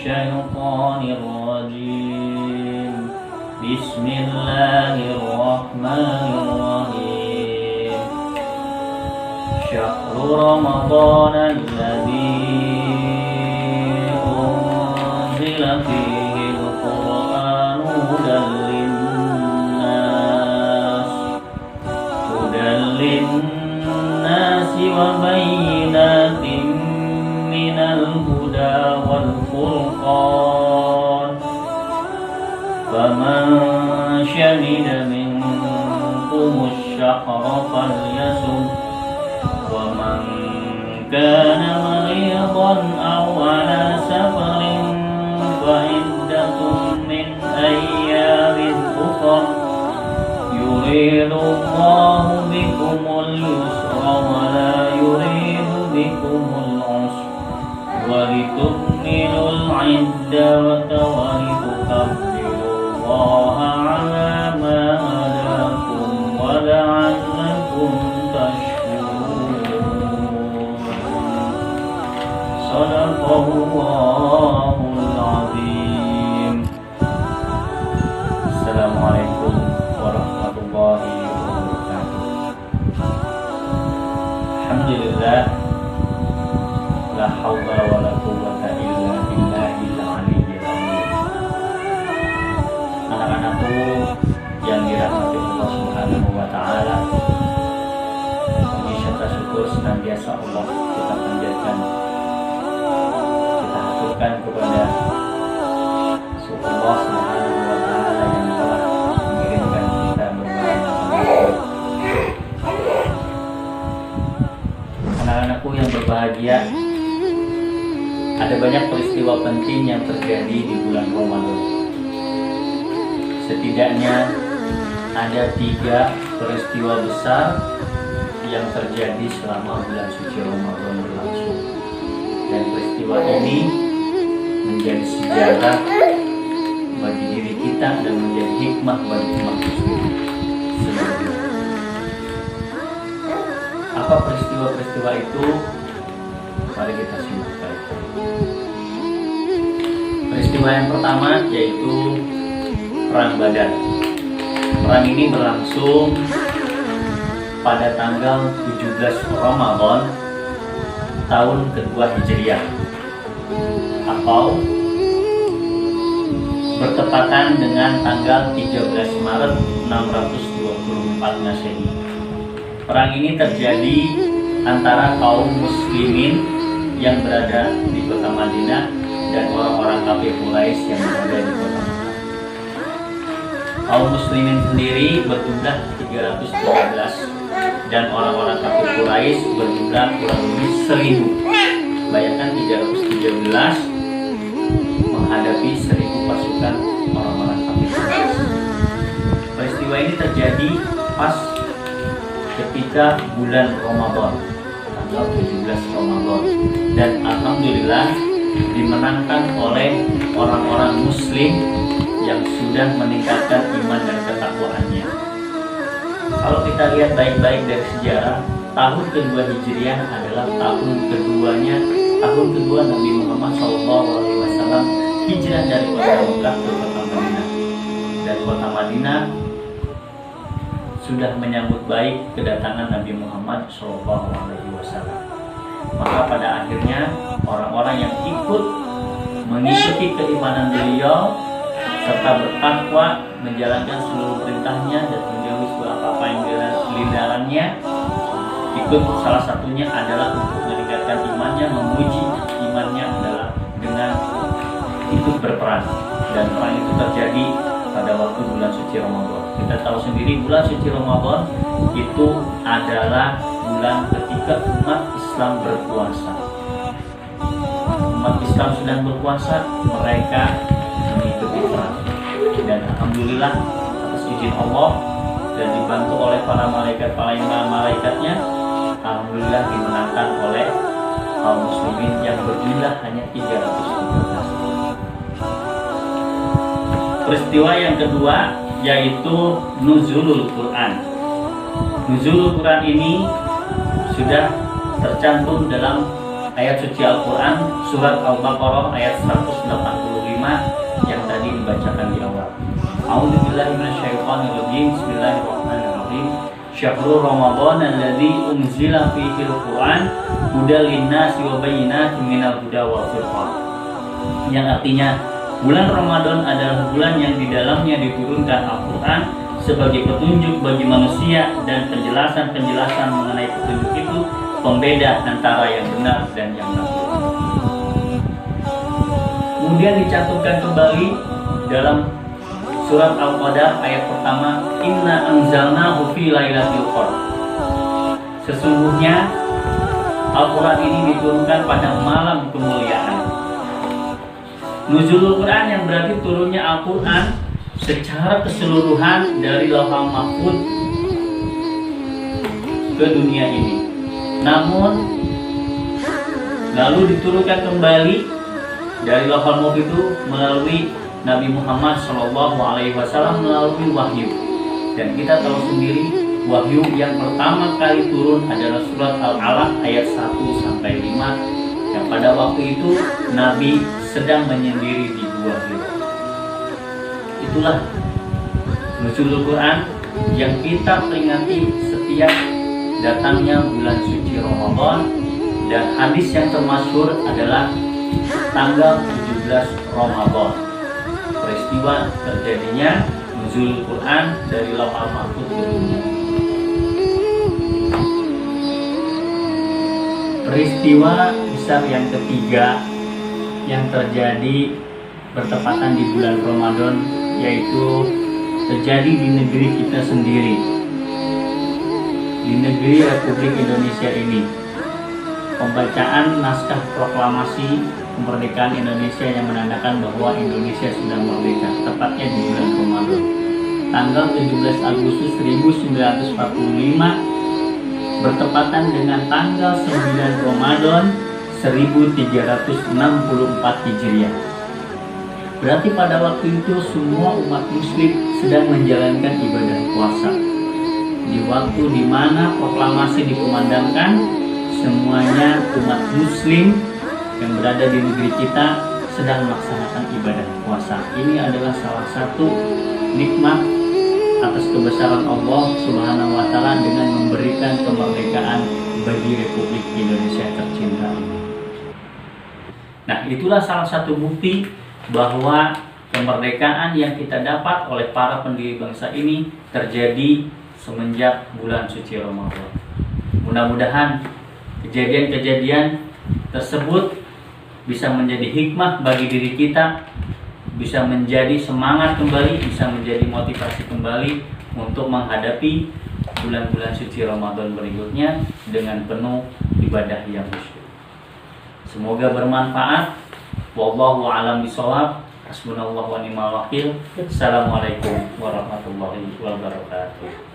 الشيطان الرجيم بسم الله الرحمن الرحيم شهر رمضان الذي أنزل فيه القرآن هدى للناس وبينات من الهدى والفرقان فمن شهد منكم الشهر فليصم ومن كان مريضا أو على سفر فعدة من أيام أخر يريد الله بكم اليسر ولا يريد بكم العسر ولتكملوا العدة ولتكبروا الله على ما هداكم ولعلكم تشكرون صدق الله العظيم. Assalamualaikum warahmatullahi wabarakatuh. Alhamdulillah, la haula wa la quwwata illa billahil aliyyil azim. Anak-anakku yang dirahmati Allah Subhanahu wa taala, puji syukur senantiasa Allah kita panjatkan, kita haturkan kepada Allah Subhanahu wa taala yang telah mengirimkan kita berbahagia. Anak-anakku yang berbahagia, ada banyak peristiwa penting yang terjadi di bulan Ramadan. Setidaknya ada 3 peristiwa besar yang terjadi selama bulan suci Ramadan berlangsung. Dan peristiwa ini menjadi sejarah bagi diri kita dan menjadi hikmah bagi umat muslim seluruhnya. Apa peristiwa-peristiwa itu? Mari kita simak baik-baik. Peristiwa yang pertama yaitu Perang Badar. Perang ini berlangsung pada tanggal 17 Ramadan tahun kedua Hijriah atau bertepatan dengan tanggal 13 Maret 624 Masehi. Perang ini terjadi antara kaum muslimin yang berada di kota Madinah dan orang-orang kafir Quraisy yang berada di kota Mekah. Kaum muslimin sendiri berjumlah 313 dan orang-orang kafir Quraisy berjumlah kurang lebih 1000. Bayangkan 313 menghadapi 1000 pasukan orang-orang kafir Quraisy. Peristiwa ini terjadi pas ketika bulan Ramadan, tanggal 17 Ramadan, dan alhamdulillah dimenangkan oleh orang-orang muslim yang sudah meningkatkan iman dan ketakwaannya. Kalau kita lihat baik-baik dari sejarah, tahun kedua Hijriah adalah tahun kedua Nabi Muhammad SAW hijrah dari kota Mekah ke kota Madinah. Dan kota Madinah sudah menyambut baik kedatangan Nabi Muhammad SAW. Maka pada akhirnya orang-orang yang ikut mengikuti keimanan beliau serta bertakwa, menjalankan seluruh perintahnya dan menjauhi segala apa-apa yang dilarangnya, ikut salah satunya adalah untuk meningkatkan imannya, memuji imannya adalah dengan ikut berperang. Dan perang itu terjadi pada waktu bulan suci Ramadan. Kita tahu sendiri bulan suci Ramadan itu adalah bulan ketika umat Islam berpuasa. Umat Islam sedang berpuasa, mereka mengikuti perang. Dan alhamdulillah atas izin Allah dan dibantu oleh para malaikatnya, alhamdulillah dimenangkan oleh kaum muslimin yang berjumlah hanya 313. Peristiwa yang kedua yaitu Nuzulul Quran. Nuzulul Quran ini sudah tercantum dalam ayat suci Al-Quran surat Al-Baqarah ayat 180. kalimat yang tadi dibacakan di awal. A'udzubillahi minasyaitonirrajim. Bismillahirrahmanirrahim. Syahrul Ramadan alladzi unzila fihi al-Qur'an hudal linnasi wa bayyinatin minal huda wal furqan. Yang artinya bulan Ramadan adalah bulan yang di dalamnya diturunkan Al-Qur'an sebagai petunjuk bagi manusia dan penjelasan-penjelasan mengenai petunjuk itu pembeda antara yang benar dan yang batil. Kemudian dicantumkan kembali dalam surat Al-Qadar ayat pertama, Inna anzalnahu fi lailatul qadar. Sesungguhnya Al-Quran ini diturunkan pada malam kemuliaan. Nuzulul Quran yang berarti turunnya Al-Quran secara keseluruhan dari Lauhul Mahfuz ke dunia ini. Namun lalu diturunkan kembali dari Lauhul Mahfuz itu melalui Nabi Muhammad SAW melalui wahyu. Dan kita tahu sendiri wahyu yang pertama kali turun adalah surat Al-Alaq ayat 1-5, yang pada waktu itu Nabi sedang menyendiri di gua Hira. Itulah nuzulul Quran yang kita peringati setiap datangnya bulan suci Ramadan, dan hadis yang termasyhur adalah tanggal 17 Ramadan, peristiwa terjadinya nuzul Quran dari Lauhul Mahfuz ke dunia. Peristiwa besar yang ketiga yang terjadi bertepatan di bulan Ramadan, yaitu terjadi di negeri kita sendiri, di negeri Republik Indonesia ini. Pembacaan naskah proklamasi kemerdekaan Indonesia yang menandakan bahwa Indonesia sudah merdeka, tepatnya di bulan Ramadan. Tanggal 17 Agustus 1945 bertepatan dengan tanggal 9 Ramadan 1364 Hijriah. Berarti pada waktu itu semua umat muslim sedang menjalankan ibadah puasa. Di waktu di mana proklamasi dikumandangkan, semuanya umat muslim yang berada di negeri kita sedang melaksanakan ibadah puasa. Ini adalah salah satu nikmat atas kebesaran Allah Subhanahu wa Ta'ala dengan memberikan kemerdekaan bagi Republik Indonesia tercinta ini. Nah, itulah salah satu bukti bahwa kemerdekaan yang kita dapat oleh para pendiri bangsa ini terjadi semenjak bulan suci Ramadan. Mudah-mudahan kejadian-kejadian tersebut bisa menjadi hikmah bagi diri kita, bisa menjadi semangat kembali, bisa menjadi motivasi kembali untuk menghadapi bulan-bulan suci Ramadan berikutnya dengan penuh ibadah yang khusyuk. Semoga bermanfaat. Wallahu a'lam bishawab. Hasbunallahu wa ni'mal wakil. Assalamualaikum warahmatullahi wabarakatuh.